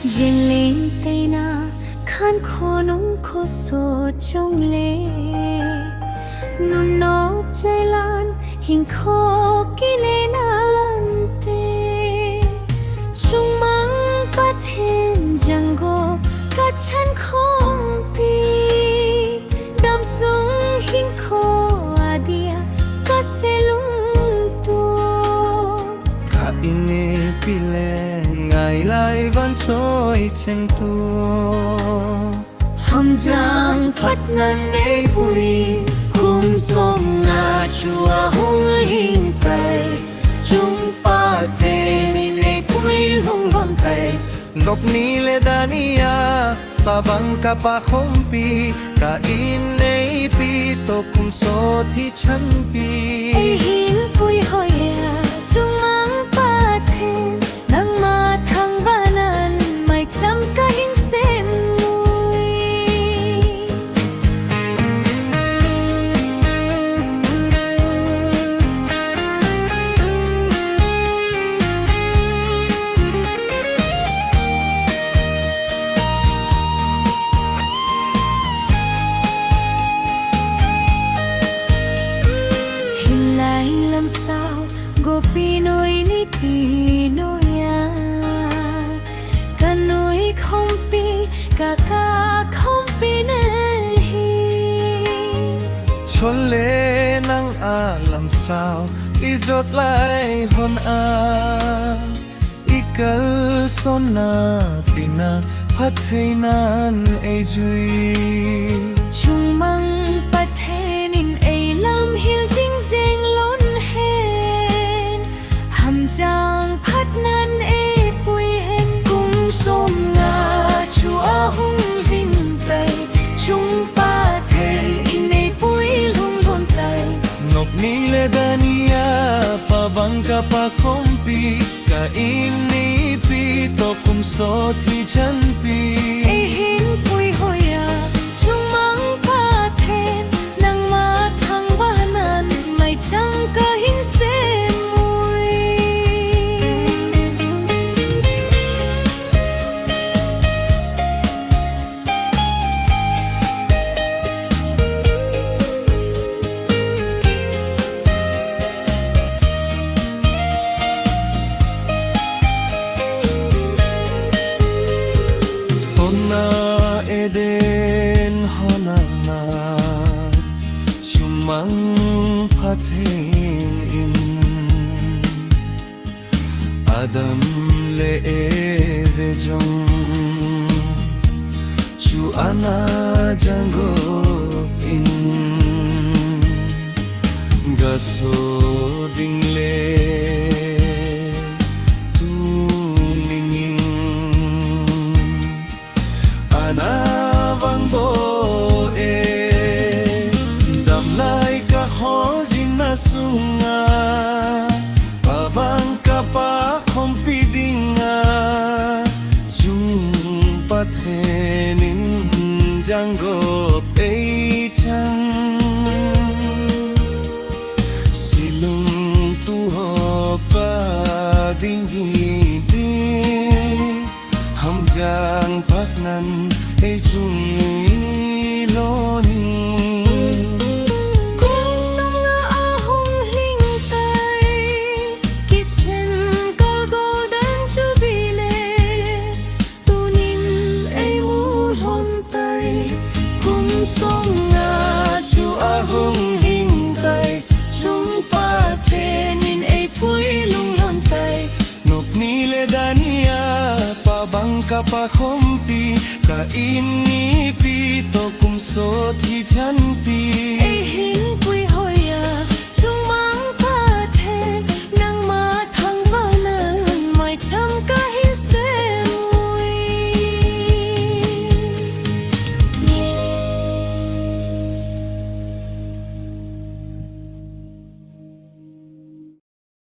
Dền lên tay na khăn khô nóng khô sốt trong lệ nụ nốt trái lan hình khô kỹ lệ nan tê chung măng bắt thêm chẳng gô cả chân không pi đam sung hình khô à dia cả xe lung tua cả ini pile ngày lại vẫn trôi trên tua hầm giang phát ngàn nê bùi cùng sông ngà chùa hung hình tay chúng pa thế ni nê bùi hung hồn tay nộp ni le dania pabang ka pa khompi ka inei pi to kum so thi chan pi ai hin bùi hoi à chung mang pa thế nang ma thang vanan mai chăm ka hin sen mui khi lại làm sao go pinoi ni pinoya kanoi không pi cả không pi nè hi chôn lệ nang a làm sao i jot lại hon a i kal son na pina phat thei nan e jui chung mang pat henin ei lam hil jing jeng lon hen ham jang phat nan e pui hen kum som nga chu a hung hing tay chung pa the in ei pui lung lon tay nop ni le dania pabang ka pa khompi ka ini pi to kum so thi chan pi ei hin pui hoya chung mang pa the nang ma thang ba nan mai chang ka hin sen mui Hona eden hona na chumang pathen in Adam le eve jong chu ana jango in gaso ding le tu ninging ana vang bo e dam lai ka ho jin na sunga pa bang ka pa khom pi dinga chung pa the nin jang go pe chang silung tu ho pa ding hi ham jang pak nan e chung lo ni kum song nga a hung hing tay kitchen kal golden jubilee tunin ei mu lon tay kum song nga chu a hung hing tay chung pa the nin ei pui lung lon tay nop ni le dania pa bang ka pa khompi ka ini pi to kum so thi chan pi ei hin pui